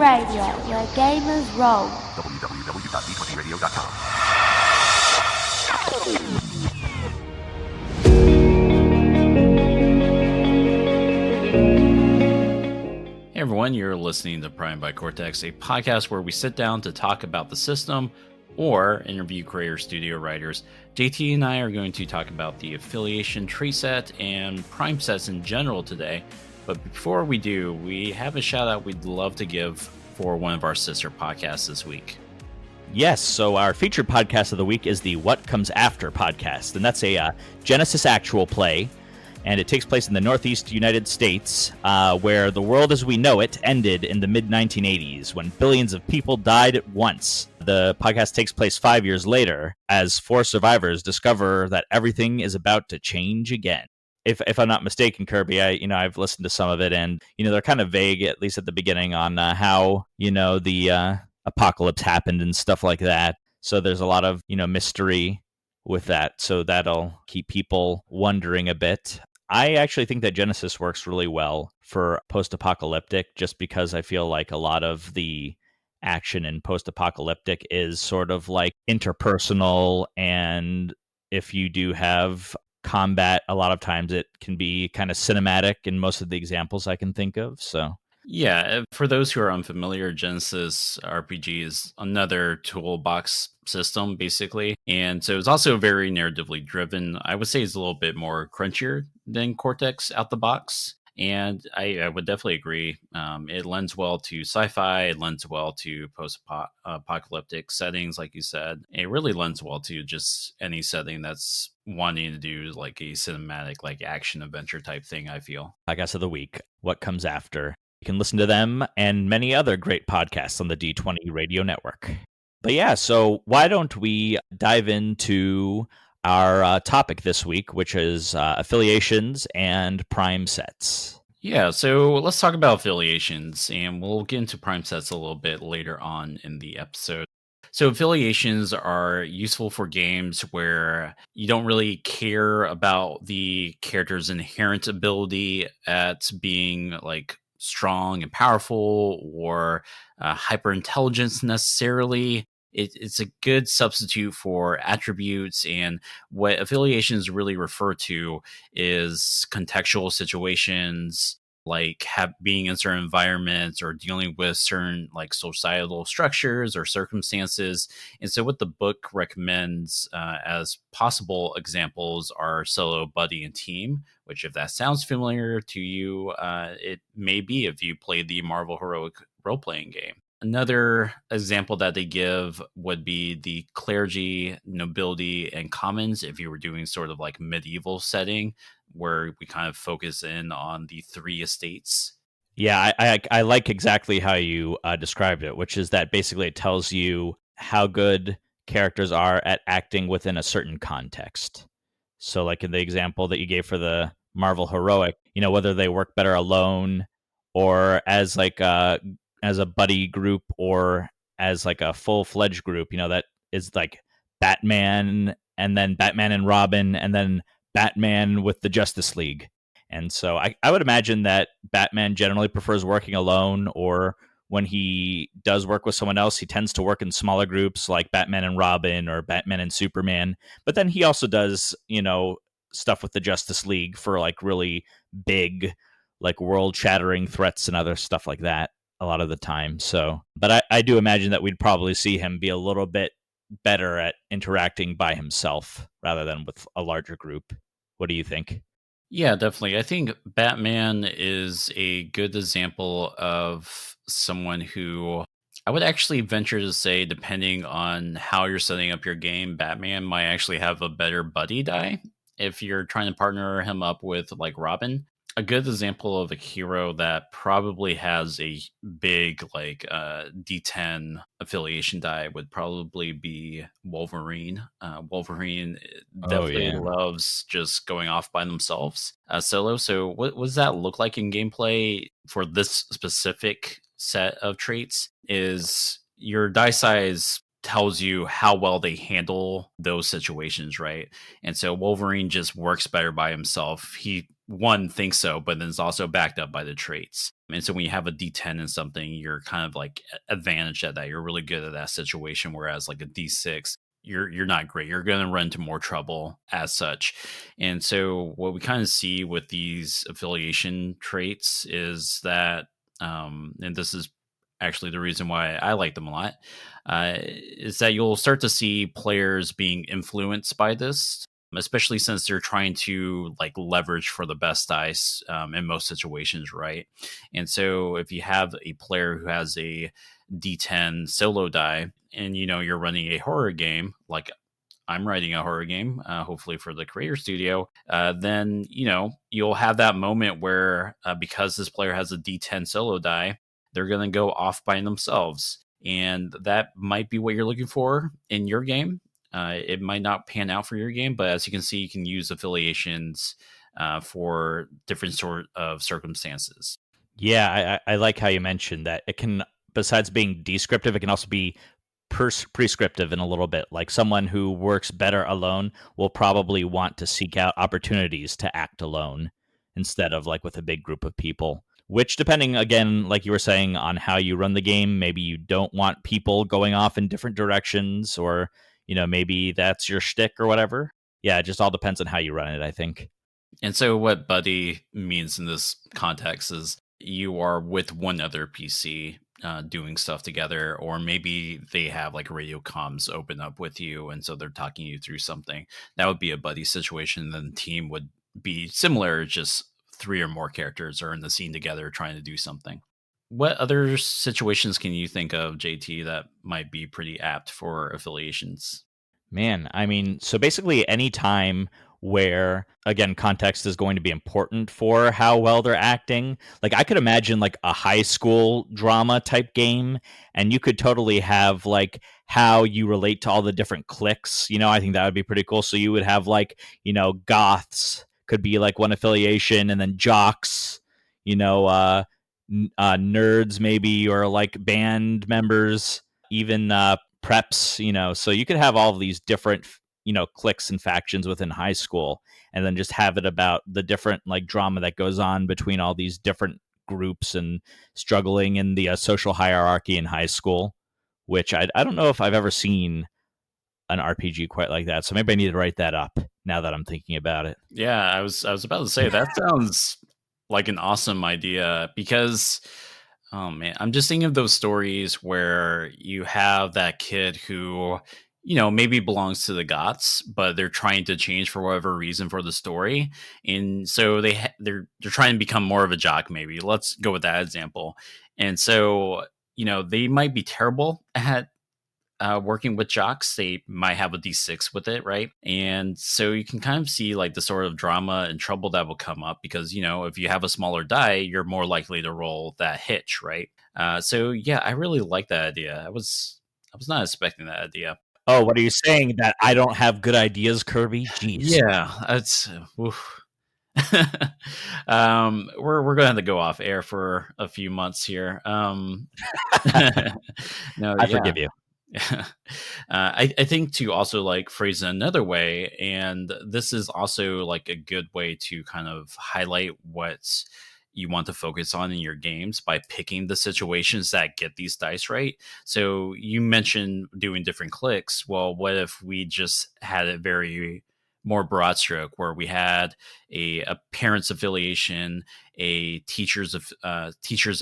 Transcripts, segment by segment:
Radio, where gamers roll. www.d20radio.com. Hey everyone, you're listening to Prime by Cortex, a podcast where we sit down to talk about the system or interview creator studio writers. JT and I are going to talk about the Affiliation trait set and Prime sets in general today. But before we do, we have a shout out we'd love to give for one of our sister podcasts this week. Yes, so our featured podcast of the week is the What Comes After podcast, and that's a Genesis actual play, and it takes place in the Northeast United States, where the world as we know it ended in the mid-1980s, when billions of people died at once. The podcast takes place 5 years later, as 4 survivors discover that everything is about to change again. If I'm not mistaken, Kirby, I've listened to some of it, and they're kind of vague, at least at the beginning, on how the apocalypse happened and stuff like that. So there's a lot of mystery with that. So that'll keep people wondering a bit. I actually think that Genesis works really well for post-apocalyptic, just because I feel like a lot of the action in post-apocalyptic is sort of like interpersonal, and if you do have combat, a lot of times it can be kind of cinematic in most of the examples I can think of. So yeah, for those who are unfamiliar, Genesis RPG is another toolbox system, basically. And so it's also very narratively driven. I would say it's a little bit more crunchier than Cortex out the box. And I would definitely agree. It lends well to sci-fi. It lends well to post-apocalyptic settings, like you said. It really lends well to just any setting that's wanting to do like a cinematic, like action adventure type thing, I feel. Podcast of the week, What Comes After. You can listen to them and many other great podcasts on the D20 Radio Network. But yeah, so why don't we dive into our topic this week, which is affiliations and prime sets. Yeah, so let's talk about affiliations, and we'll get into prime sets a little bit later on in the episode. So affiliations are useful for games where you don't really care about the character's inherent ability at being like strong and powerful or hyper intelligence necessarily. It's a good substitute for attributes, and what affiliations really refer to is contextual situations, like being in certain environments or dealing with certain like societal structures or circumstances. And so what the book recommends as possible examples are solo, buddy, and team, which if that sounds familiar to you, it may be if you played the Marvel Heroic role-playing game. Another example that they give would be the clergy, nobility, and commons if you were doing sort of like medieval setting where we kind of focus in on the 3 estates. Yeah, I like exactly how you described it, which is that basically it tells you how good characters are at acting within a certain context. So like in the example that you gave for the Marvel Heroic, whether they work better alone or as like as a buddy group or as like a full-fledged group, that is like Batman and then Batman and Robin and then Batman with the Justice League. And so I would imagine that Batman generally prefers working alone, or when he does work with someone else, he tends to work in smaller groups like Batman and Robin or Batman and Superman. But then he also does, stuff with the Justice League for like really big, like world-shattering threats and other stuff like that a lot of the time. So, but I do imagine that we'd probably see him be a little bit better at interacting by himself rather than with a larger group. What do you think? Yeah, definitely. I think Batman is a good example of someone who I would actually venture to say, depending on how you're setting up your game, Batman might actually have a better buddy die if you're trying to partner him up with like Robin. A good example of a hero that probably has a big like D10 affiliation die would probably be Wolverine. Wolverine definitely loves just going off by themselves solo. So what does that look like in gameplay for this specific set of traits? Is your die size tells you how well they handle those situations, right? And so Wolverine just works better by himself. He one thinks so, but then it's also backed up by the traits. And so when you have a D10 in something, you're kind of like advantaged at that. You're really good at that situation. Whereas like a D6, you're not great. You're going to run into more trouble as such. And so what we kind of see with these affiliation traits is that, and this is actually the reason why I like them a lot, is that you'll start to see players being influenced by this, especially since they're trying to like leverage for the best dice in most situations, right? And so if you have a player who has a D10 solo die, and you're running a horror game, like I'm writing a horror game, hopefully for the creator studio, then you'll have that moment where because this player has a D10 solo die, they're going to go off by themselves, and that might be what you're looking for in your game. It might not pan out for your game, but as you can see, you can use affiliations for different sort of circumstances. Yeah, I like how you mentioned that it can, besides being descriptive, it can also be prescriptive in a little bit. Like someone who works better alone will probably want to seek out opportunities to act alone instead of like with a big group of people. Which, depending again, like you were saying, on how you run the game, maybe you don't want people going off in different directions, or maybe that's your shtick or whatever. Yeah, it just all depends on how you run it, I think. And so what buddy means in this context is you are with one other PC doing stuff together, or maybe they have like radio comms open up with you, and so they're talking you through something. That would be a buddy situation. Then the team would be similar, just three or more characters are in the scene together trying to do something. What other situations can you think of, JT, that might be pretty apt for affiliations? Man, I mean, so basically any time where, again, context is going to be important for how well they're acting. Like I could imagine like a high school drama type game, and you could totally have like how you relate to all the different cliques. I think that would be pretty cool. So you would have like, goths could be like one affiliation, and then jocks, nerds maybe, or like band members, even preps. So you could have all of these different cliques and factions within high school, and then just have it about the different like drama that goes on between all these different groups and struggling in the social hierarchy in high school, which I don't know if I've ever seen an RPG quite like that, so maybe I need to write that up now that I'm thinking about it. Yeah, I was about to say that sounds like an awesome idea, because oh man, I'm just thinking of those stories where you have that kid who maybe belongs to the Goths, but they're trying to change for whatever reason for the story, and so they're trying to become more of a jock. Maybe let's go with that example. And so they might be terrible at working with jocks. They might have a D6 with it, right? And so you can kind of see like the sort of drama and trouble that will come up, because if you have a smaller die, you're more likely to roll that hitch, right? So yeah, I really like that idea. I was not expecting that idea. Oh, what are you saying, that I don't have good ideas, Kirby? Jeez. Yeah, that's oof. We're gonna have to go off air for a few months here. No, I yeah. forgive you. I think to also like phrase it another way, and this is also like a good way to kind of highlight what you want to focus on in your games by picking the situations that get these dice right. So you mentioned doing different clicks. Well, what if we just had a very more broad stroke where we had a parents affiliation, a teachers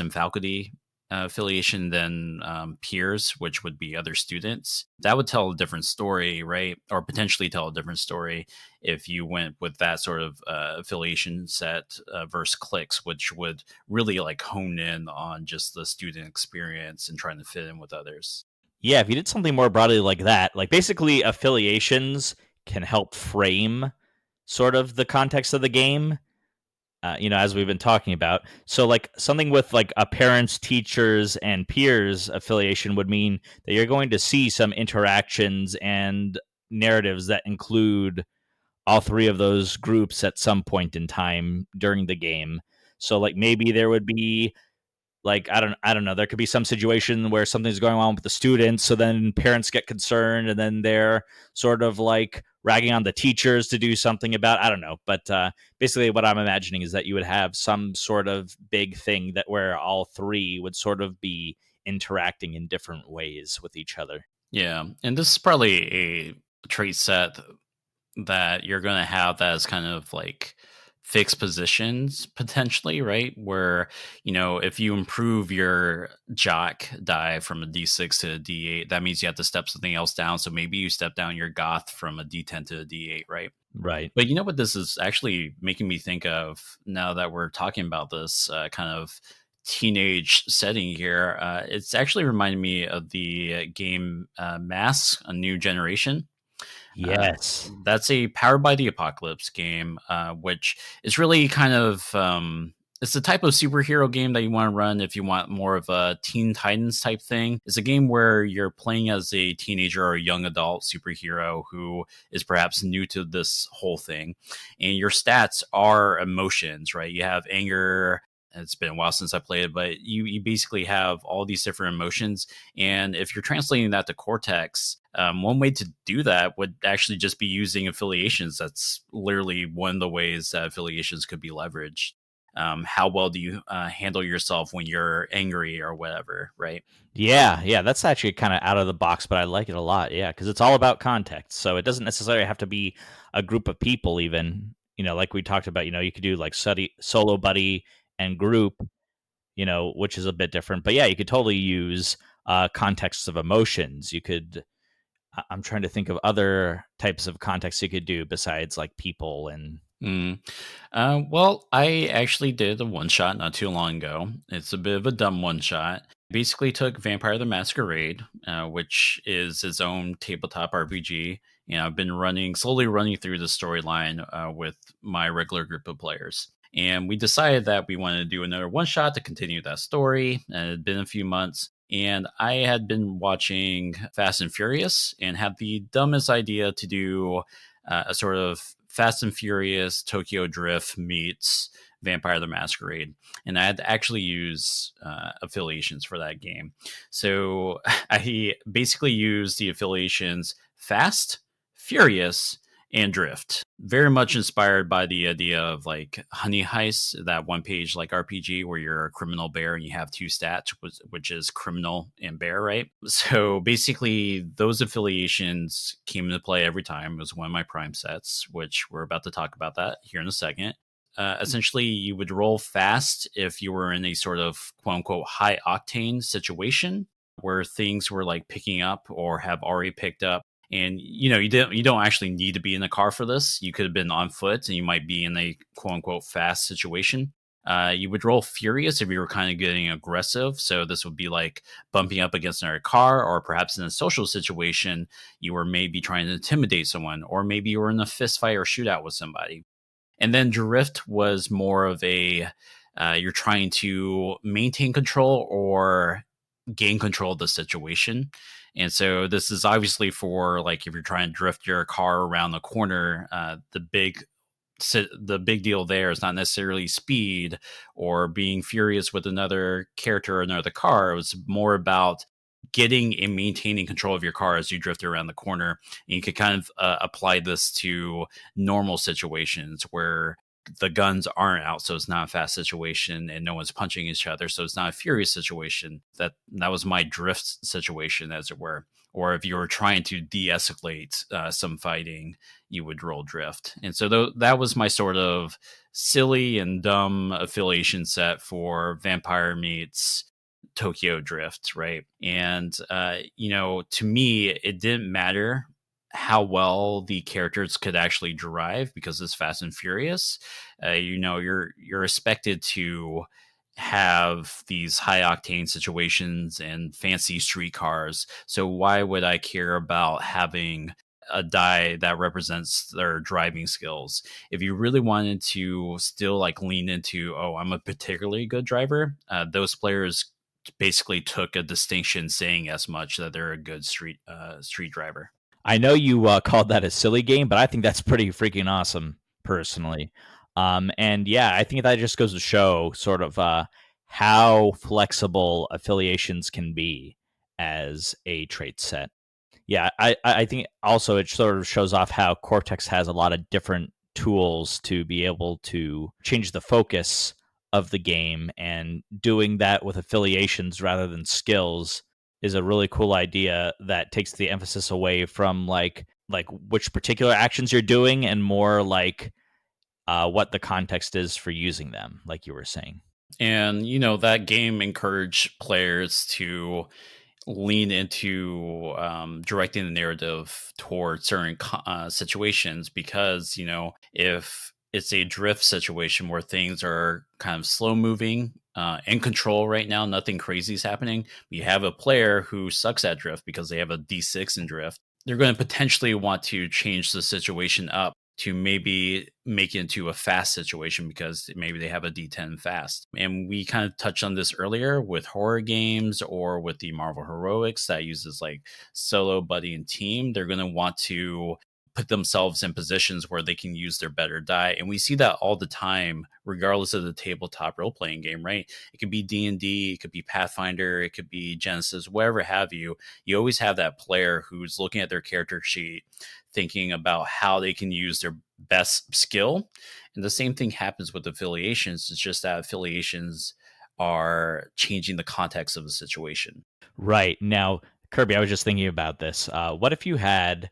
and faculty affiliation than peers, which would be other students? That would tell a different story, right? Or potentially tell a different story if you went with that sort of affiliation set versus cliques, which would really like hone in on just the student experience and trying to fit in with others. Yeah, if you did something more broadly like that, like basically affiliations can help frame sort of the context of the game, as we've been talking about. So, like something with like a parents, teachers, and peers affiliation would mean that you're going to see some interactions and narratives that include all three of those groups at some point in time during the game. So, like maybe there would be like I don't know, there could be some situation where something's going on with the students, so then parents get concerned, and then they're sort of like ragging on the teachers to do something about. I don't know, but basically, what I'm imagining is that you would have some sort of big thing that where all three would sort of be interacting in different ways with each other. Yeah, and this is probably a trait set that you're going to have that is kind of like fixed positions potentially, right? Where, if you improve your jock die from a D6 to a D8, that means you have to step something else down. So maybe you step down your goth from a D10 to a D8, right? Right. But you know what this is actually making me think of now that we're talking about this kind of teenage setting here? It's actually reminding me of the game Mass, A New Generation. Yes. That's a Powered by the Apocalypse game, which is really kind of it's the type of superhero game that you want to run if you want more of a Teen Titans type thing. It's a game where you're playing as a teenager or a young adult superhero who is perhaps new to this whole thing, and your stats are emotions, right? You have anger. It's been a while since I played it, but you basically have all these different emotions. And if you're translating that to Cortex, one way to do that would actually just be using affiliations. That's literally one of the ways that affiliations could be leveraged. How well do you handle yourself when you're angry or whatever, right? Yeah, that's actually kind of out of the box, but I like it a lot. Yeah, because it's all about context. So it doesn't necessarily have to be a group of people, even. Like we talked about, you could do like solo buddy and group, which is a bit different. But yeah, you could totally use contexts of emotions. You could, I'm trying to think of other types of contexts you could do besides like people and. Well, I actually did a one shot not too long ago. It's a bit of a dumb one shot. Basically, took Vampire the Masquerade, which is its own tabletop RPG. I've been slowly running through the storyline with my regular group of players. And we decided that we wanted to do another one shot to continue that story. And it had been a few months. And I had been watching Fast and Furious and had the dumbest idea to do a sort of Fast and Furious Tokyo Drift meets Vampire the Masquerade. And I had to actually use affiliations for that game. So I basically used the affiliations Fast, Furious, and Drift. Very much inspired by the idea of like Honey Heist, that one page like RPG where you're a criminal bear and you have two stats, which is criminal and bear, right? So basically, those affiliations came into play every time. It was one of my prime sets, which we're about to talk about that here in a second. Essentially, you would roll fast if you were in a sort of quote unquote high octane situation where things were like picking up or have already picked up. And you don't actually need to be in a car for this. You could have been on foot, and you might be in a quote unquote fast situation. You would roll furious if you were kind of getting aggressive. So this would be like bumping up against another car, or perhaps in a social situation, you were maybe trying to intimidate someone, or maybe you were in a fist fight or shootout with somebody. And then drift was more of a you're trying to maintain control or gain control of the situation. And so this is obviously for like if you're trying to drift your car around the corner, the big deal there is not necessarily speed or being furious with another character or another car. It was more about getting and maintaining control of your car as you drift around the corner. And you could kind of apply this to normal situations where the guns aren't out, so it's not a fast situation and no one's punching each other, so it's not a furious situation. That was my drift situation, as it were. Or if you were trying to de-escalate some fighting, you would roll drift. And so that was my sort of silly and dumb affiliation set for Vampire meets Tokyo Drift, right? And to me, it didn't matter how well the characters could actually drive because it's Fast and Furious. You're expected to have these high octane situations and fancy street cars. So why would I care about having a die that represents their driving skills? If you really wanted to still like lean into, oh, I'm a particularly good driver, those players basically took a distinction saying as much that they're a good street driver. I know you called that a silly game, but I think that's pretty freaking awesome, personally. And yeah, I think that just goes to show sort of how flexible affiliations can be as a trait set. Yeah, I think also it sort of shows off how Cortex has a lot of different tools to be able to change the focus of the game, and doing that with affiliations rather than skills is a really cool idea that takes the emphasis away from like which particular actions you're doing and more like what the context is for using them, like you were saying. And that game encouraged players to lean into directing the narrative towards certain situations, because if it's a drift situation where things are kind of slow moving, in control right now, nothing crazy is happening. You have a player who sucks at drift because they have a D6 in drift. They're going to potentially want to change the situation up to maybe make it into a fast situation because maybe they have a D10 fast. And we kind of touched on this earlier with horror games or with the Marvel Heroics that uses like solo, buddy, and team. They're going to want to put themselves in positions where they can use their better die. And we see that all the time, regardless of the tabletop role-playing game, right? It could be D&D, it could be Pathfinder, it could be Genesis, whatever have you. You always have that player who's looking at their character sheet, thinking about how they can use their best skill. And the same thing happens with affiliations. It's just that affiliations are changing the context of the situation. Right. Now, Kirby, I was just thinking about this. What if you had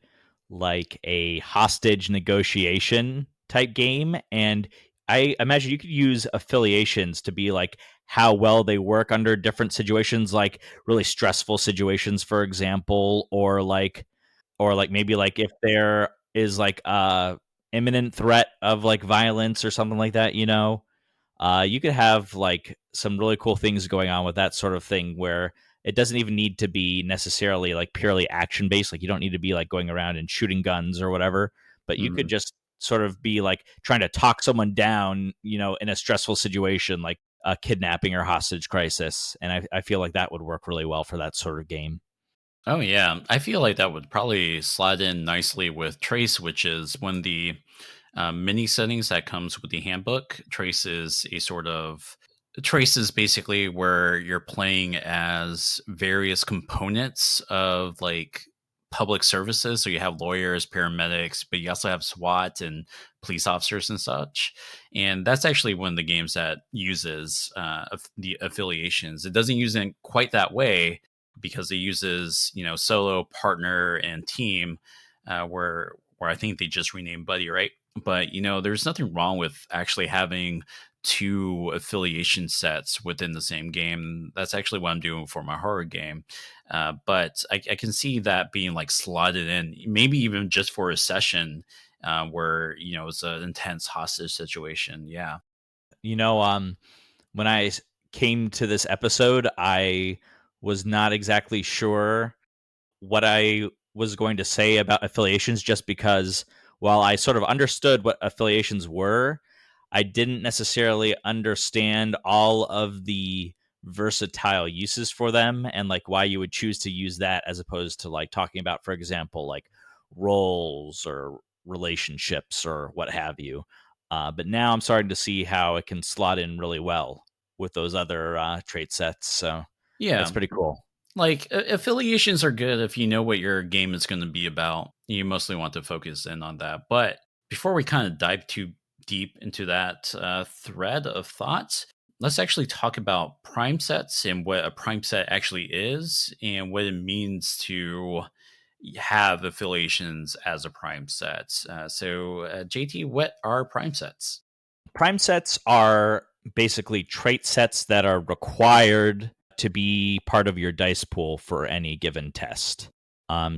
like a hostage negotiation type game? And I imagine you could use affiliations to be like how well they work under different situations, like really stressful situations, for example, or maybe like if there is like a imminent threat of like violence or something like that, you could have like some really cool things going on with that sort of thing, where it doesn't even need to be necessarily like purely action based. Like you don't need to be like going around and shooting guns or whatever, but you could just sort of be like trying to talk someone down, in a stressful situation like a kidnapping or hostage crisis. And I feel like that would work really well for that sort of game. Oh yeah, I feel like that would probably slide in nicely with Trace, which is one of the mini settings that comes with the handbook. Trace is basically where you're playing as various components of like public services. So you have lawyers, paramedics, but you also have SWAT and police officers and such. And that's actually one of the games that uses the affiliations. It doesn't use it quite that way because it uses solo, partner, and team, where I think they just renamed Buddy, right? But there's nothing wrong with actually having two affiliation sets within the same game. That's actually what I'm doing for my horror game. But I can see that being like slotted in, maybe even just for a session where it's an intense hostage situation. Yeah. When I came to this episode, I was not exactly sure what I was going to say about affiliations, just because while I sort of understood what affiliations were, I didn't necessarily understand all of the versatile uses for them and like why you would choose to use that as opposed to like talking about, for example, like roles or relationships or what have you. But now I'm starting to see how it can slot in really well with those other trait sets. So Yeah. that's pretty cool. Like affiliations are good if you know what your game is going to be about. You mostly want to focus in on that. But before we kind of dive too deep into that thread of thoughts, let's actually talk about prime sets and what a prime set actually is and what it means to have affiliations as a prime set. JT, what are prime sets? Prime sets are basically trait sets that are required to be part of your dice pool for any given test.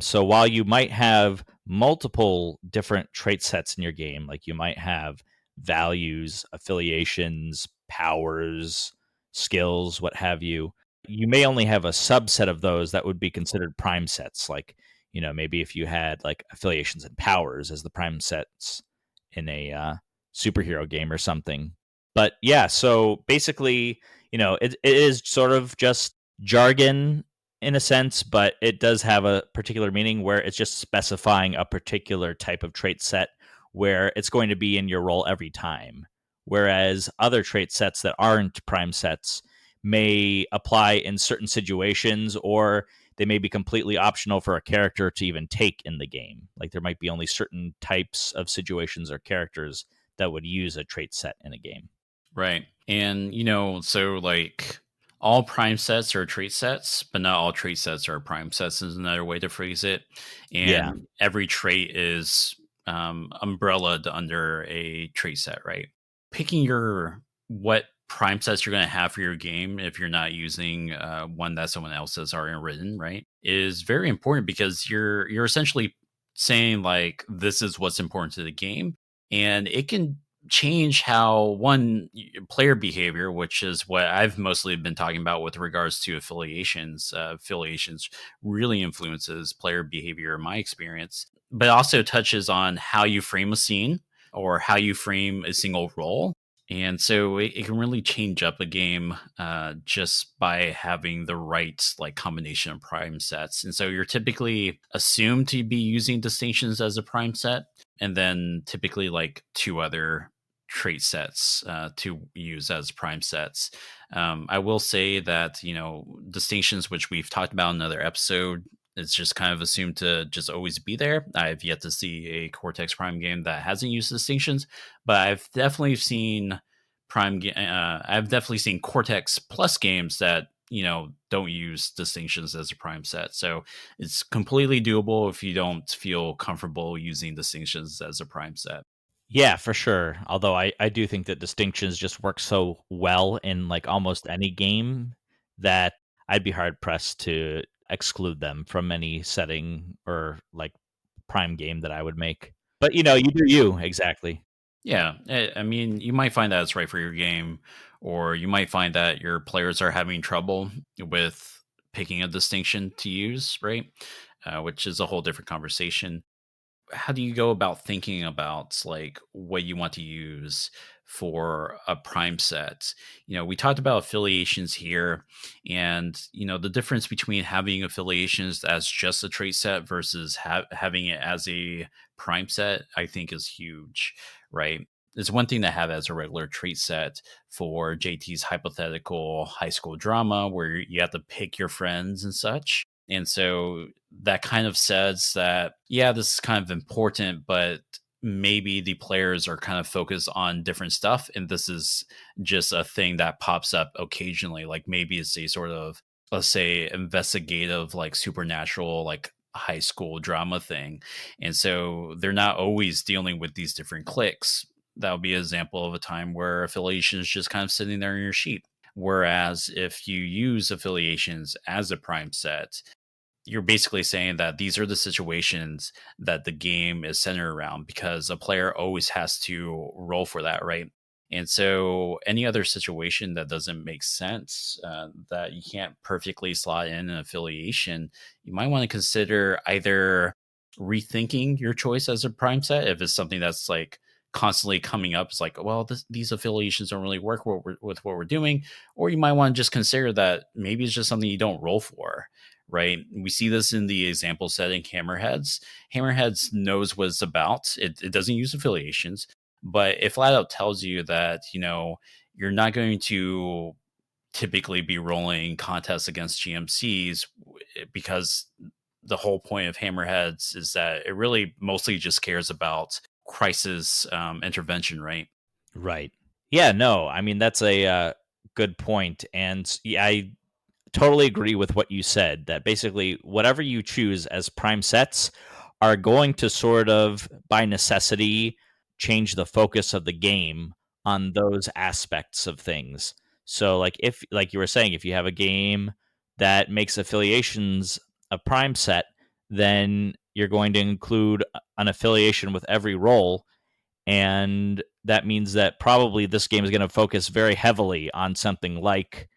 So while you might have multiple different trait sets in your game, like you might have values, affiliations, powers, skills, what have you, you may only have a subset of those that would be considered prime sets. Like, maybe if you had like affiliations and powers as the prime sets in a superhero game or something. But yeah, so basically, it is sort of just jargon in a sense, but it does have a particular meaning where it's just specifying a particular type of trait set where it's going to be in your role every time. Whereas other trait sets that aren't prime sets may apply in certain situations, or they may be completely optional for a character to even take in the game. Like there might be only certain types of situations or characters that would use a trait set in a game. Right. And, so like all prime sets are trait sets, but not all trait sets are prime sets is another way to phrase it. Yeah. And every trait is umbrellaed under a trait set, right? Picking what prime sets you're going to have for your game, if you're not using one that someone else has already written, right, is very important because you're essentially saying like this is what's important to the game, and it can change how player behavior, which is what I've mostly been talking about with regards to affiliations. Affiliations really influences player behavior in my experience, but also touches on how you frame a scene or how you frame a single role. And so it can really change up a game just by having the right like combination of prime sets. And so you're typically assumed to be using distinctions as a prime set, and then typically like two other trait sets to use as prime sets. I will say that, distinctions, which we've talked about in another episode, it's just kind of assumed to just always be there. I've yet to see a Cortex Prime game that hasn't used distinctions, but I've definitely seen I've definitely seen Cortex Plus games that don't use distinctions as a prime set. So it's completely doable if you don't feel comfortable using distinctions as a prime set. Yeah, for sure. Although I do think that distinctions just work so well in like almost any game that I'd be hard pressed to exclude them from any setting or like prime game that I would make. But you do you, exactly. Yeah, I mean, you might find that it's right for your game, or you might find that your players are having trouble with picking a distinction to use, right? Which is a whole different conversation. How do you go about thinking about like what you want to use for a prime set? We talked about affiliations here, and the difference between having affiliations as just a trait set versus having it as a prime set, I think, is huge, right? It's one thing to have as a regular trait set for JT's hypothetical high school drama where you have to pick your friends and such. And so that kind of says that, yeah, this is kind of important, but maybe the players are kind of focused on different stuff. And this is just a thing that pops up occasionally. Like maybe it's a sort of, let's say, investigative, like supernatural, like high school drama thing. And so they're not always dealing with these different cliques. That would be an example of a time where affiliation is just kind of sitting there in your sheet. Whereas if you use affiliations as a prime set, you're basically saying that these are the situations that the game is centered around because a player always has to roll for that, right? And so any other situation that doesn't make sense, that you can't perfectly slot in an affiliation, you might want to consider either rethinking your choice as a prime set if it's something that's like constantly coming up. It's like, well, these affiliations don't really work with what we're doing. Or you might want to just consider that maybe it's just something you don't roll for, right? We see this in the example setting Hammerheads. Hammerheads knows what it's about. It doesn't use affiliations, but it flat out tells you that, you're not going to typically be rolling contests against GMCs because the whole point of Hammerheads is that it really mostly just cares about crisis intervention, right? Right. Yeah, no, I mean, that's a good point. And yeah, I totally agree with what you said that basically whatever you choose as prime sets are going to sort of by necessity change the focus of the game on those aspects of things. So like if like you were saying, if you have a game that makes affiliations a prime set, then you're going to include an affiliation with every role, and that means that probably this game is going to focus very heavily on something like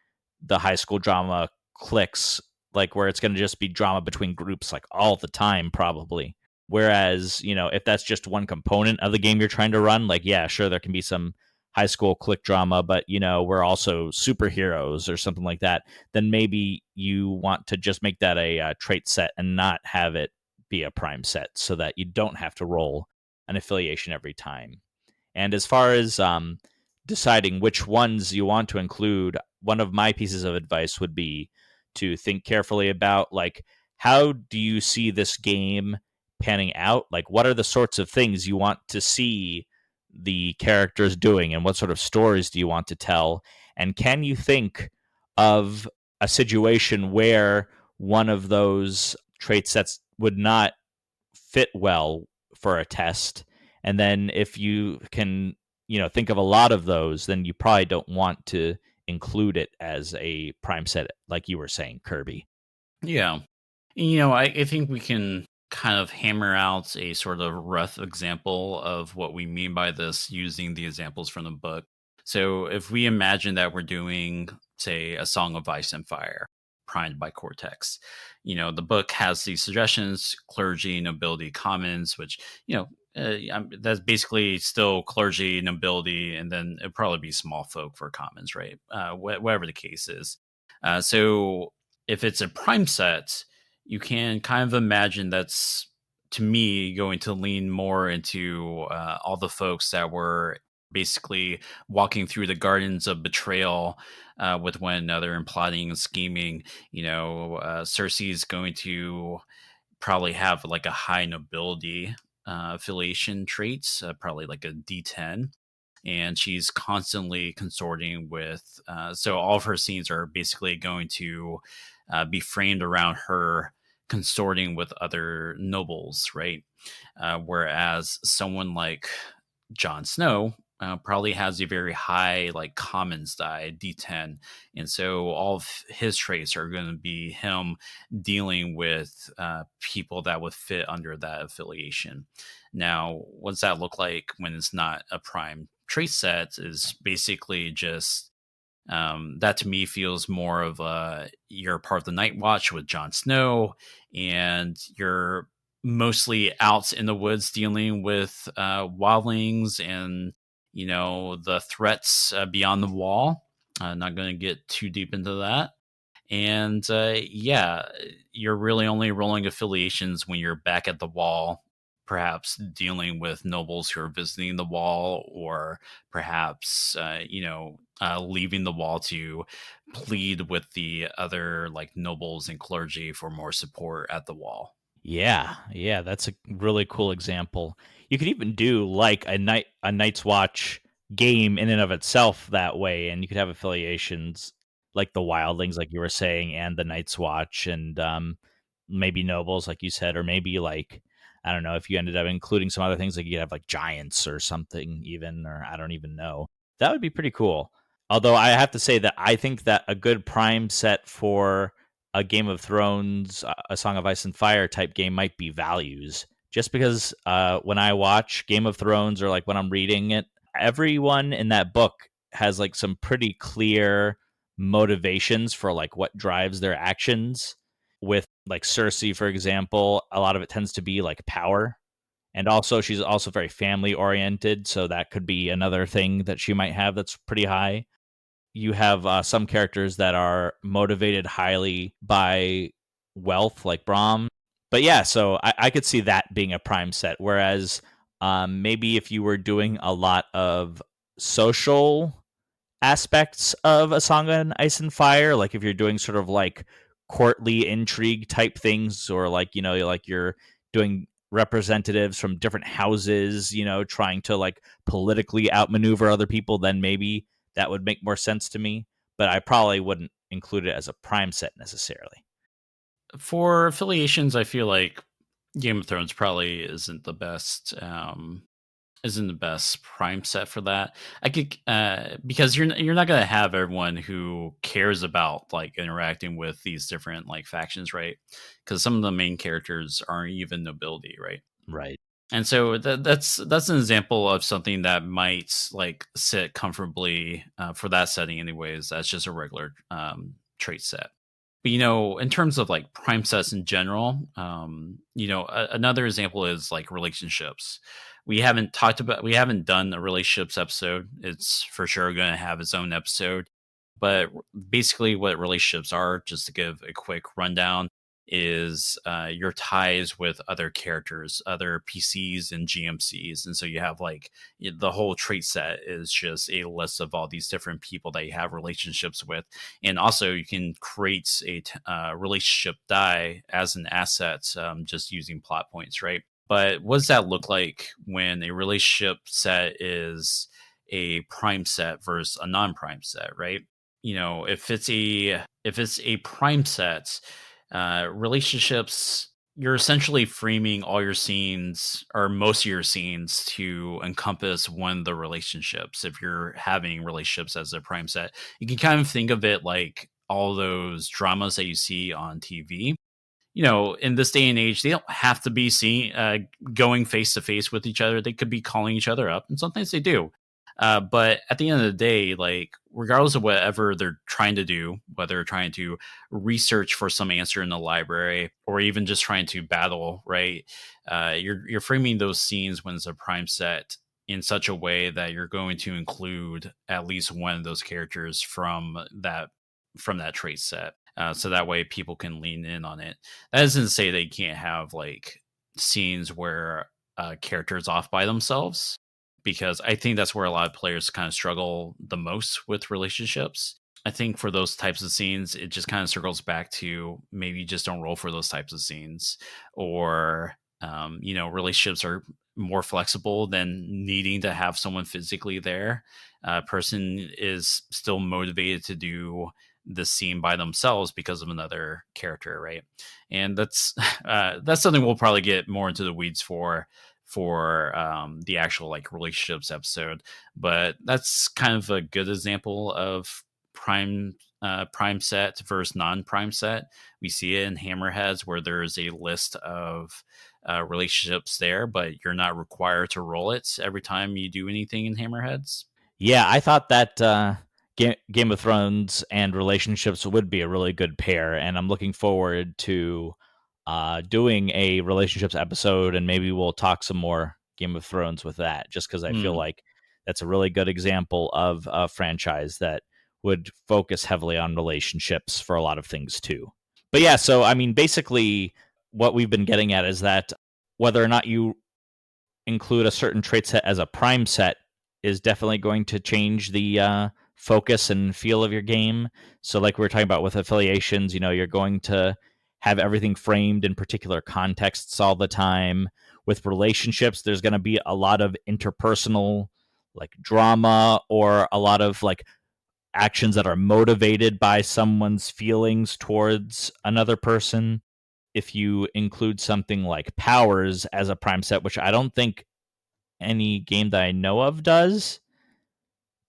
the high school drama clicks, like where it's going to just be drama between groups like all the time probably. Whereas, if that's just one component of the game you're trying to run, like, yeah, sure, there can be some high school click drama, but we're also superheroes or something like that, then maybe you want to just make that a trait set and not have it be a prime set so that you don't have to roll an affiliation every time. And as far as deciding which ones you want to include, one of my pieces of advice would be to think carefully about, like, how do you see this game panning out? Like, what are the sorts of things you want to see the characters doing, and what sort of stories do you want to tell? And can you think of a situation where one of those trait sets would not fit well for a test? And then if you can, think of a lot of those, then you probably don't want to include it as a prime set, like you were saying, Kirby. Yeah. I think we can kind of hammer out a sort of rough example of what we mean by this using the examples from the book. So if we imagine that we're doing, say, a Song of Ice and Fire, primed by Cortex, the book has these suggestions: clergy, nobility, commons, which, that's basically still clergy, nobility, and then it'd probably be small folk for commons, right? Whatever the case is. So if it's a prime set, you can kind of imagine that's, to me, going to lean more into all the folks that were basically walking through the gardens of betrayal with one another and plotting and scheming. Cersei's going to probably have like a high nobility affiliation traits, probably like a D10. And she's constantly consorting with, so all of her scenes are basically going to be framed around her consorting with other nobles, right? Whereas someone like Jon Snow probably has a very high like commons die D10, and so all of his traits are going to be him dealing with people that would fit under that affiliation. Now, what does that look like when it's not a prime trait set? Is basically just that to me feels more of you're part of the Night Watch with Jon Snow, and you're mostly out in the woods dealing with wildlings and the threats beyond the wall. Not going to get too deep into that. And yeah, you're really only rolling affiliations when you're back at the wall, perhaps dealing with nobles who are visiting the wall, or perhaps, leaving the wall to plead with the other like nobles and clergy for more support at the wall. Yeah, that's a really cool example. You could even do like a Night's Watch game in and of itself that way, and you could have affiliations like the Wildlings, like you were saying, and the Night's Watch, and maybe nobles, like you said, or maybe like, I don't know, if you ended up including some other things, like you could have like giants or something, even, or I don't even know. That would be pretty cool. Although I have to say that I think that a good prime set for a Game of Thrones, a Song of Ice and Fire type game might be values. Just because when I watch Game of Thrones, or like when I'm reading it, everyone in that book has like some pretty clear motivations for like what drives their actions. With like Cersei, for example, a lot of it tends to be like power. And also, she's also very family oriented. So that could be another thing that she might have that's pretty high. You have some characters that are motivated highly by wealth, like Brahm. But yeah, so I could see that being a prime set. Whereas maybe if you were doing a lot of social aspects of A Song on Ice and Fire, like if you're doing sort of like courtly intrigue type things, or like, like you're doing representatives from different houses, trying to like politically outmaneuver other people, then maybe that would make more sense to me. But I probably wouldn't include it as a prime set necessarily. For affiliations, I feel like Game of Thrones probably isn't the best prime set for that. I could because you're not gonna have everyone who cares about like interacting with these different like factions, right? Because some of the main characters aren't even nobility, right? Right. And so that's an example of something that might like sit comfortably for that setting, anyways. That's just a regular trait set. But in terms of like prime sets in general, another example is like relationships. We haven't done a relationships episode. It's for sure going to have its own episode. But basically, what relationships are, just to give a quick rundown, is your ties with other characters, other PCs and GMCs. And so you have like the whole trait set is just a list of all these different people that you have relationships with. And also you can create a relationship die as an asset, just using plot points, right? But what does that look like when a relationship set is a prime set versus a non-prime set, right? If it's a prime set, relationships, you're essentially framing all your scenes or most of your scenes to encompass one of the relationships. If you're having relationships as a prime set, you can kind of think of it like all those dramas that you see on TV. In this day and age, they don't have to be seen going face to face with each other. They could be calling each other up, and sometimes they do. But at the end of the day, like regardless of whatever they're trying to do, whether they're trying to research for some answer in the library or even just trying to battle, right? You're framing those scenes when it's a prime set in such a way that you're going to include at least one of those characters from that trait set. So that way people can lean in on it. That doesn't say they can't have like scenes where characters off by themselves, because I think that's where a lot of players kind of struggle the most with relationships. I think for those types of scenes, it just kind of circles back to maybe you just don't roll for those types of scenes, or relationships are more flexible than needing to have someone physically there. A person is still motivated to do the scene by themselves because of another character, right? And that's something we'll probably get more into the weeds for the actual like relationships episode. But that's kind of a good example of prime set versus non-prime set. We see it in Hammerheads where there's a list of relationships there, but you're not required to roll it every time you do anything in Hammerheads. Yeah, I thought that Game of Thrones and relationships would be a really good pair, and I'm looking forward to doing a relationships episode, and maybe we'll talk some more Game of Thrones with that, just because I feel like that's a really good example of a franchise that would focus heavily on relationships for a lot of things too. But yeah, so I mean, basically, what we've been getting at is that whether or not you include a certain trait set as a prime set is definitely going to change the focus and feel of your game. So, like we were talking about with affiliations, you're going to have everything framed in particular contexts all the time. With relationships, there's going to be a lot of interpersonal, like drama, or a lot of like actions that are motivated by someone's feelings towards another person. If you include something like powers as a prime set, which I don't think any game that I know of does,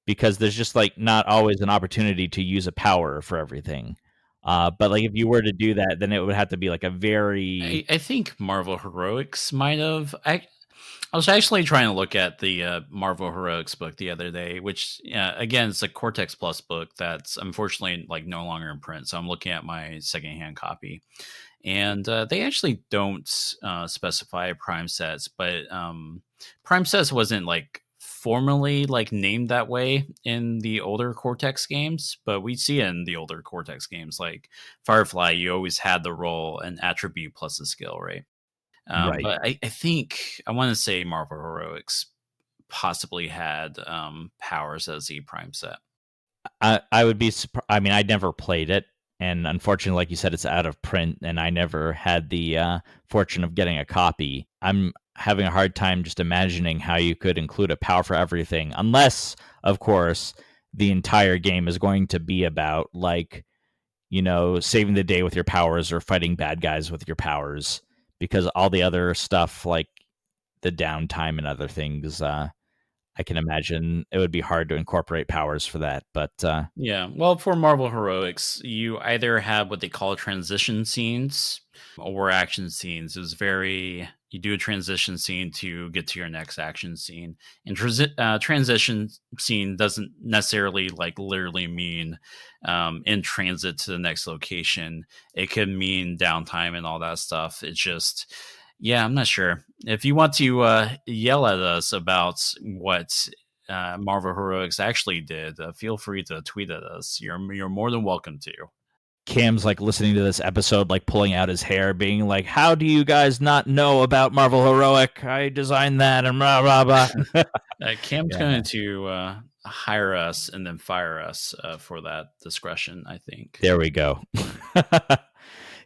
because there's just like not always an opportunity to use a power for everything. But like if you were to do that, then it would have to be like a very I think Marvel Heroics might have. I was actually trying to look at the Marvel Heroics book the other day, which again, it's a Cortex Plus book that's unfortunately like no longer in print. So I'm looking at my secondhand copy, and they actually don't specify prime sets, but prime sets wasn't like formally like named that way in the older Cortex games, but we see it in the older Cortex games like Firefly. You always had the role an attribute plus a skill, right? right. But I think I want to say Marvel Heroics possibly had powers as a prime set. I would be I mean, I never played it, and unfortunately, like you said, it's out of print, and I never had the fortune of getting a copy. I'm having a hard time just imagining how you could include a power for everything, unless, of course, the entire game is going to be about like saving the day with your powers or fighting bad guys with your powers, because all the other stuff like the downtime and other things, I can imagine it would be hard to incorporate powers for that. But Yeah, well, for Marvel Heroics, you either have what they call transition scenes or action scenes. It's very you do a transition scene to get to your next action scene, and transition scene doesn't necessarily like literally mean in transit to the next location. It could mean downtime and all that stuff. It's just yeah, I'm not sure. If you want to yell at us about what Marvel Heroics actually did, feel free to tweet at us. You're more than welcome to. Cam's like listening to this episode, like pulling out his hair, being like, "How do you guys not know about Marvel Heroic? I designed that," and blah blah blah. Cam's Yeah, going to hire us and then fire us for that discretion, I think. there we go.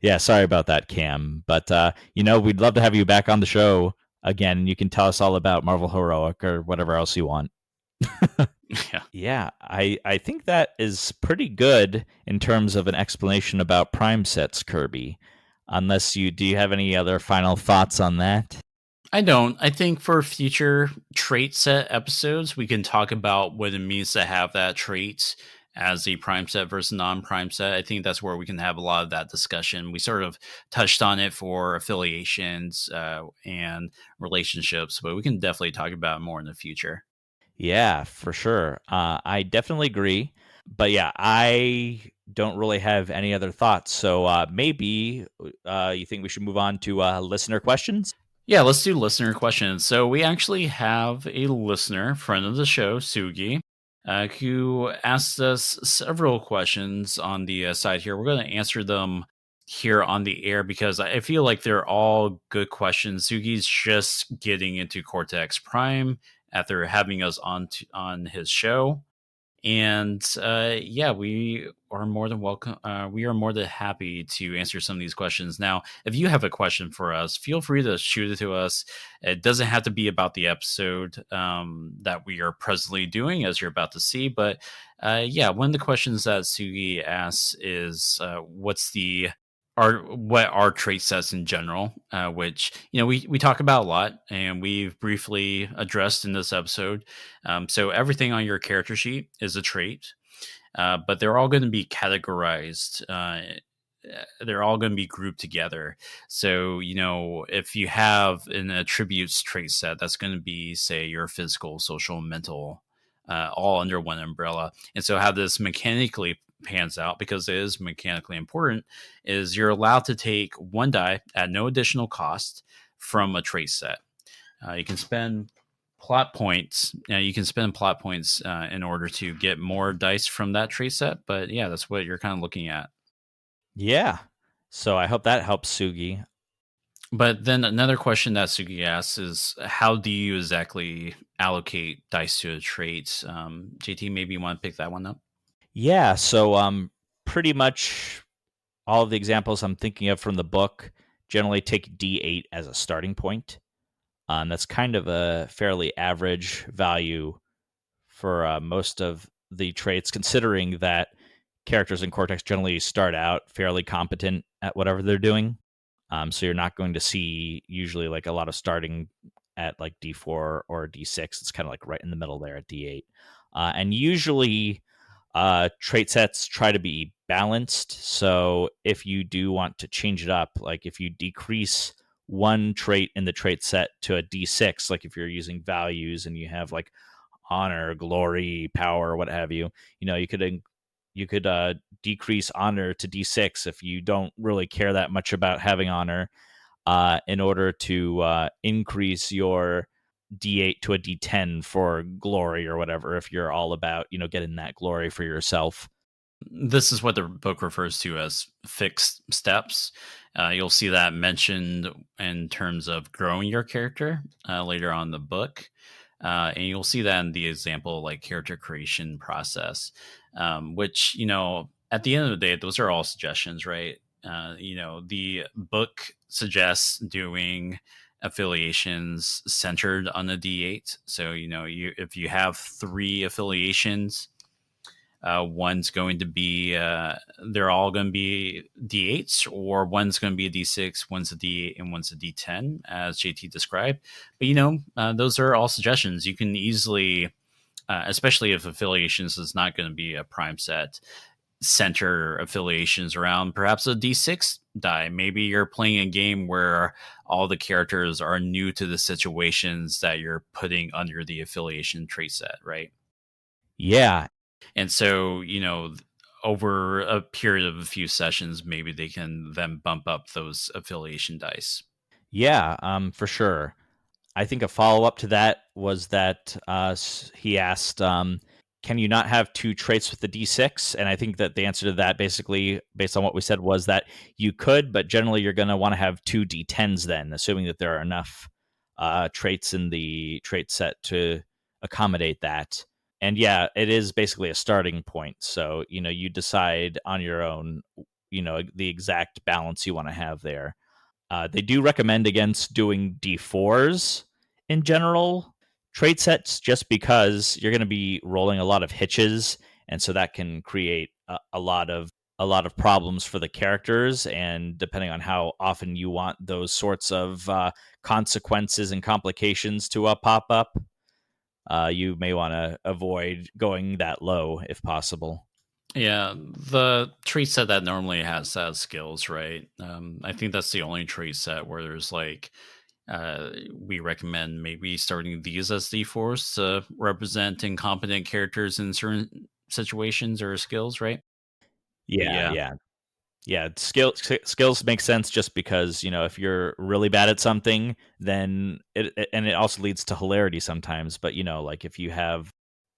Yeah, sorry about that, Cam. But we'd love to have you back on the show again. You can tell us all about Marvel Heroic or whatever else you want. Yeah. Yeah, I think that is pretty good in terms of an explanation about prime sets, Kirby. Unless do you have any other final thoughts on that? I don't. I think for future trait set episodes, we can talk about what it means to have that trait as a prime set versus non-prime set. I think that's where we can have a lot of that discussion. We sort of touched on it for affiliations and relationships, but we can definitely talk about it more in the future. Yeah, for sure. I definitely agree. But yeah, I don't really have any other thoughts. So maybe you think we should move on to listener questions? Yeah, let's do listener questions. So we actually have a listener, friend of the show, Sugi, who asked us several questions on the side here. We're going to answer them here on the air because I feel like they're all good questions. Sugi's just getting into Cortex Prime after having us on his show. And yeah, we are more than welcome. We are more than happy to answer some of these questions. Now, if you have a question for us, feel free to shoot it to us. It doesn't have to be about the episode that we are presently doing, as you're about to see. But yeah, one of the questions that Sugi asks is, what are trait sets in general, which we talk about a lot, and we've briefly addressed in this episode. So everything on your character sheet is a trait, but they're all going to be categorized. They're all going to be grouped together. So, if you have an attributes trait set, that's going to be, say, your physical, social, mental, all under one umbrella. And so, how this mechanically pans out, because it is mechanically important, is you're allowed to take one die at no additional cost from a trait set. You can spend plot points. You can spend plot points in order to get more dice from that trait set. But yeah, that's what you're kind of looking at. Yeah. So I hope that helps Sugi. But then another question that Sugi asks is, how do you exactly allocate dice to a trait? JT, maybe you want to pick that one up? Yeah. So pretty much all of the examples I'm thinking of from the book generally take D8 as a starting point. That's kind of a fairly average value for most of the traits, considering that characters in Cortex generally start out fairly competent at whatever they're doing. So you're not going to see usually like a lot of starting at like D4 or D6. It's kind of like right in the middle there at D8. And usually trait sets try to be balanced. So if you do want to change it up, like if you decrease one trait in the trait set to a D6, like if you're using values and you have like honor, glory, power, what have you, you could decrease honor to D6 if you don't really care that much about having honor, in order to increase your D8 to a D10 for glory or whatever, if you're all about getting that glory for yourself. This is what the book refers to as fixed steps. You'll see that mentioned in terms of growing your character later on in the book. And you'll see that in the example, like character creation process, which, at the end of the day, those are all suggestions, right? The book suggests doing affiliations centered on a D8. So, if you have 3 affiliations, one's going to be, they're all going to be D8s, or one's going to be a D6, one's a D8, and one's a D10, as JT described. But, those are all suggestions. You can easily, especially if affiliations is not going to be a prime set, center affiliations around perhaps a D6 die. Maybe you're playing a game where all the characters are new to the situations that you're putting under the affiliation trait set, right? Yeah. And so, over a period of a few sessions, maybe they can then bump up those affiliation dice. Yeah, for sure. I think a follow up to that was that he asked, can you not have two traits with the D6? And I think that the answer to that, basically, based on what we said, was that you could, but generally you're going to want to have two D10s then, assuming that there are enough traits in the trait set to accommodate that. And yeah, it is basically a starting point. So, you decide on your own, the exact balance you want to have there. They do recommend against doing D4s in general trait sets, just because you're going to be rolling a lot of hitches, and so that can create a lot of problems for the characters. And depending on how often you want those sorts of consequences and complications to pop up, you may want to avoid going that low if possible. Yeah, the trait set that normally has skills, right? I think that's the only trait set where there's like we recommend maybe starting these as D4s to represent incompetent characters in certain situations or skills, right? But Yeah, yeah, yeah. Yeah, skills make sense, just because, if you're really bad at something, then it also leads to hilarity sometimes. But, like if you have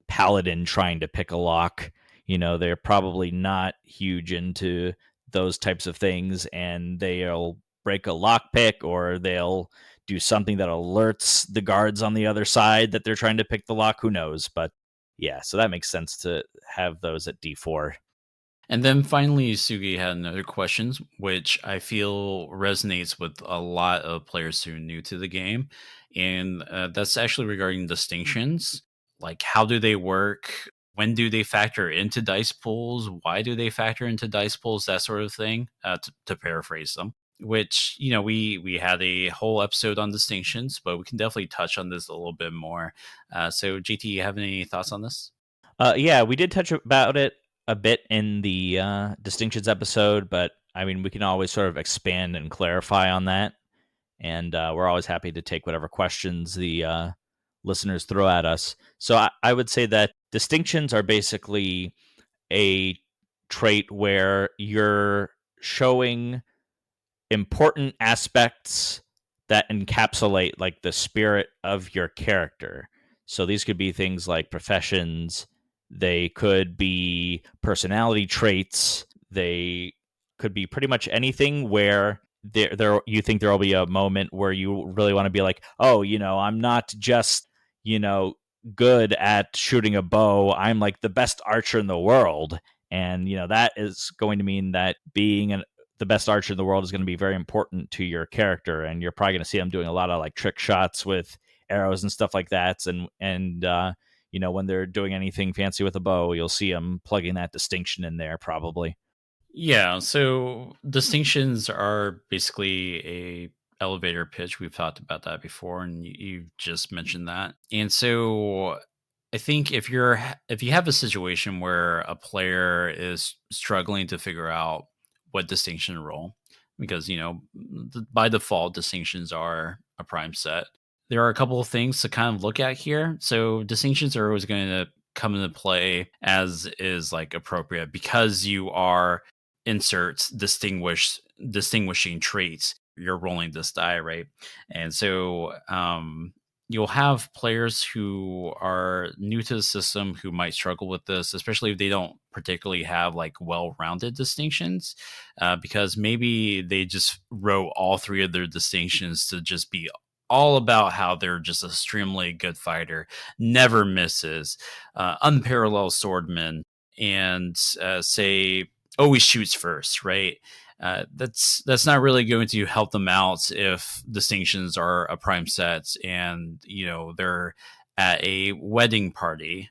paladin trying to pick a lock, they're probably not huge into those types of things, and they'll break a lock pick, or they'll do something that alerts the guards on the other side that they're trying to pick the lock. Who knows? But yeah, so that makes sense to have those at D4. and then finally, Sugi had another question, which I feel resonates with a lot of players who are new to the game. And that's actually regarding distinctions. Like, how do they work? When do they factor into dice pools? Why do they factor into dice pools? That sort of thing, to paraphrase them. Which, we had a whole episode on distinctions, but we can definitely touch on this a little bit more. So, JT, you have any thoughts on this? Yeah, we did touch about it a bit in the distinctions episode, but I mean, we can always sort of expand and clarify on that. And we're always happy to take whatever questions the listeners throw at us. So I would say that distinctions are basically a trait where you're showing important aspects that encapsulate like the spirit of your character. So these could be things like professions, they could be personality traits, they could be pretty much anything where there you think there will be a moment where you really want to be like, "Oh, I'm not just, you know, good at shooting a bow. I'm like the best archer in the world." And that is going to mean that being the best archer in the world is going to be very important to your character, and you're probably going to see them doing a lot of like trick shots with arrows and stuff like that. And when they're doing anything fancy with a bow, you'll see them plugging that distinction in there probably. Yeah, so distinctions are basically a elevator pitch. We've talked about that before, and you just mentioned that. And so I think if you have a situation where a player is struggling to figure out what distinction to roll, because by default distinctions are a prime set. There are a couple of things to kind of look at here. So distinctions are always going to come into play as is like appropriate because you are inserts distinguishing traits. You're rolling this die, right? And so you'll have players who are new to the system who might struggle with this, especially if they don't particularly have like well-rounded distinctions, because maybe they just wrote all three of their distinctions to just be all about how they're just a extremely good fighter, never misses, unparalleled swordman, and say always shoots first, right? That's not really going to help them out if distinctions are a prime set and they're at a wedding party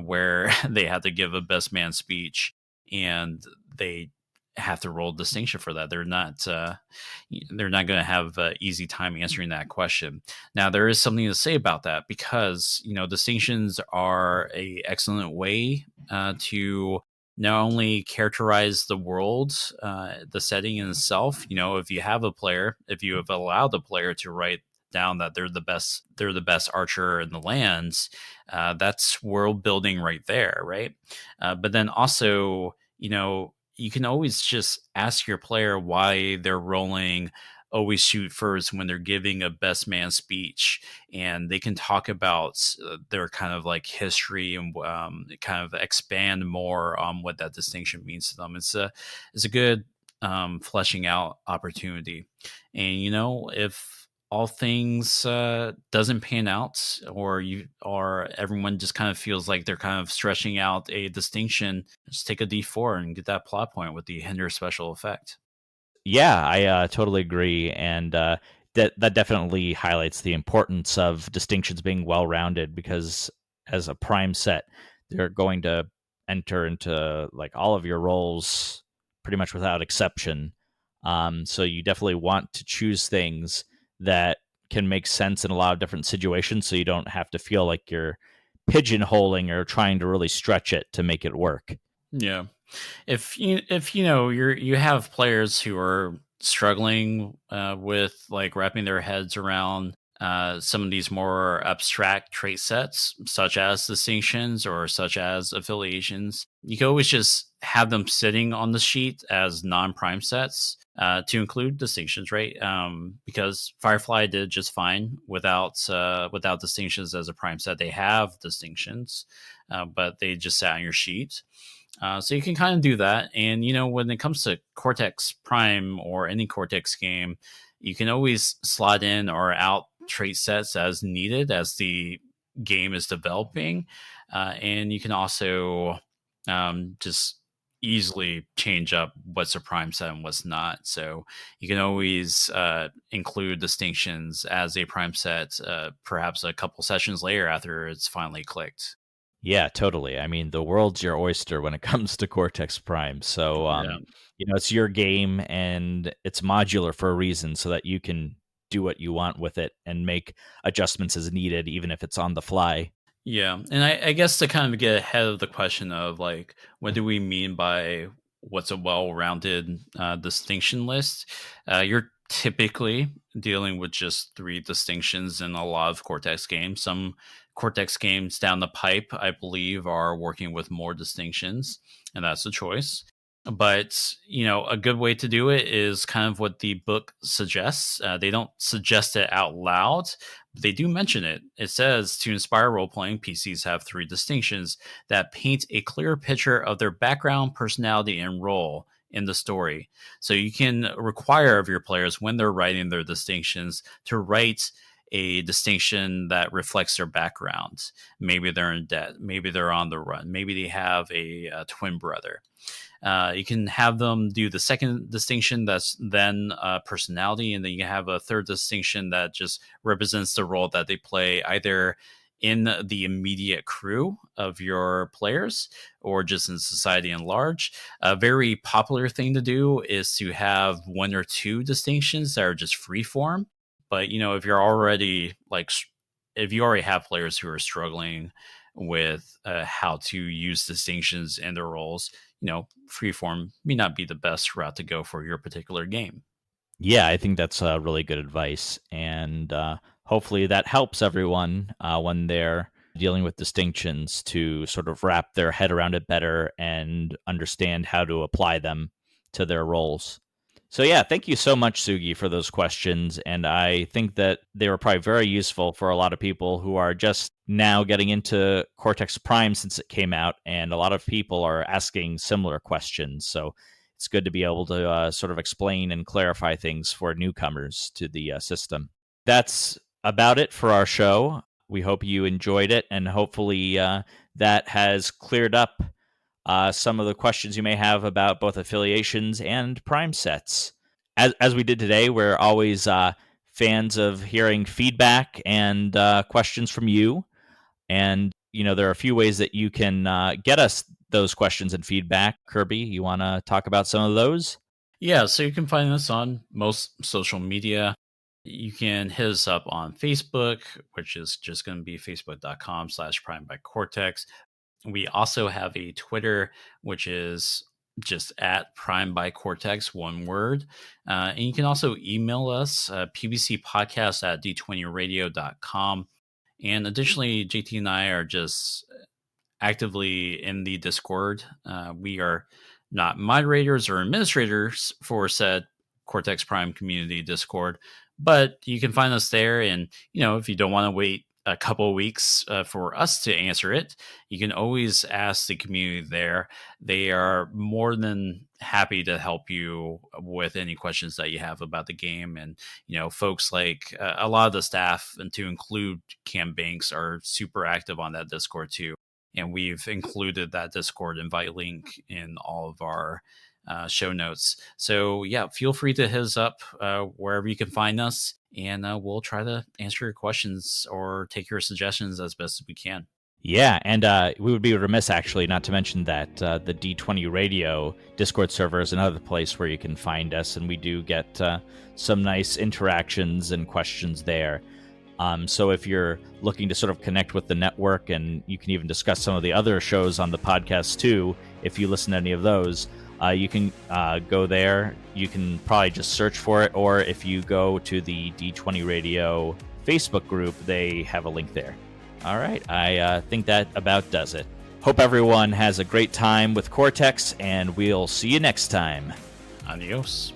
where they have to give a best man speech and they have to roll distinction for that. They're not going to have an easy time answering that question. Now there is something to say about that because distinctions are a excellent way to not only characterize the world, the setting in itself. If you have a player, if you have allowed the player to write down that they're the best archer in the lands, that's world building right there, right? But then also, you can always just ask your player why they're rolling always shoot first when they're giving a best man speech, and they can talk about their kind of like history and kind of expand more on what that distinction means to them. It's a good fleshing out opportunity. And if all things doesn't pan out, or everyone just kind of feels like they're kind of stretching out a distinction, just take a D4 and get that plot point with the hinder special effect. Yeah, I totally agree, and that definitely highlights the importance of distinctions being well rounded, because as a prime set, they're going to enter into like all of your roles pretty much without exception. So you definitely want to choose things that can make sense in a lot of different situations, so you don't have to feel like you're pigeonholing or trying to really stretch it to make it work. Yeah. If you have players who are struggling with like wrapping their heads around some of these more abstract trait sets, such as distinctions or such as affiliations, you can always just have them sitting on the sheet as non-prime sets to include distinctions, right? Because Firefly did just fine without distinctions as a prime set. They have distinctions, but they just sat on your sheet. So you can kind of do that. And, when it comes to Cortex Prime or any Cortex game, you can always slot in or out trait sets as needed as the game is developing. And you can also just easily change up what's a prime set and what's not. So you can always include distinctions as a prime set, perhaps a couple sessions later after it's finally clicked. Yeah, totally. I mean, the world's your oyster when it comes to Cortex Prime. So, Yeah. it's your game and it's modular for a reason, so that you can do what you want with it and make adjustments as needed, even if it's on the fly. Yeah, and I guess to kind of get ahead of the question of like, what do we mean by what's a well-rounded distinction list? You're typically dealing with just three distinctions in a lot of Cortex games. Some Cortex games down the pipe, I believe, are working with more distinctions, and that's a choice. But a good way to do it is kind of what the book suggests. They don't suggest it out loud, they do mention it. It says to inspire role playing, PCs have three distinctions that paint a clear picture of their background, personality, and role in the story. So you can require of your players when they're writing their distinctions to write a distinction that reflects their background. Maybe they're in debt. Maybe they're on the run. Maybe they have a twin brother. You can have them do the second distinction that's then personality, and then you have a third distinction that just represents the role that they play either in the immediate crew of your players or just in society in large. A very popular thing to do is to have one or two distinctions that are just free form. But if you're already if you already have players who are struggling with how to use distinctions in their roles, freeform may not be the best route to go for your particular game. Yeah, I think that's really good advice. And hopefully that helps everyone when they're dealing with distinctions to sort of wrap their head around it better and understand how to apply them to their roles. So, yeah, thank you so much, Sugi, for those questions. And I think that they were probably very useful for a lot of people who are just now getting into Cortex Prime since it came out. And a lot of people are asking similar questions. So, it's good to be able to sort of explain and clarify things for newcomers to the system. That's about it for our show. We hope you enjoyed it, and hopefully that has cleared up some of the questions you may have about both affiliations and prime sets. As we did today, we're always fans of hearing feedback and questions from you. And, there are a few ways that you can get us those questions and feedback. Kirby, you want to talk about some of those? Yeah, so you can find us on most social media. You can hit us up on Facebook, which is just going to be facebook.com/prime by Cortex. We also have a Twitter, which is just at Prime by Cortex, one word. And you can also email us, pbcpodcast at d20radio.com. And additionally, JT and I are just actively in the Discord. We are not moderators or administrators for said Cortex Prime Community Discord. But you can find us there. And, if you don't want to wait a couple of weeks for us to answer it, you can always ask the community there. They are more than happy to help you with any questions that you have about the game. And, folks like a lot of the staff, and to include Cam Banks, are super active on that Discord too. And we've included that Discord invite link in all of our show notes. So yeah, feel free to hit us up wherever you can find us, and we'll try to answer your questions or take your suggestions as best as we can. Yeah, and we would be remiss, actually, not to mention that the D20 Radio Discord server is another place where you can find us, and we do get some nice interactions and questions there. So if you're looking to sort of connect with the network, and you can even discuss some of the other shows on the podcast too, if you listen to any of those, you can go there. You can probably just search for it, or if you go to the D20 Radio Facebook group, they have a link there. All right, I think that about does it. Hope everyone has a great time with Cortex, and we'll see you next time. Adios.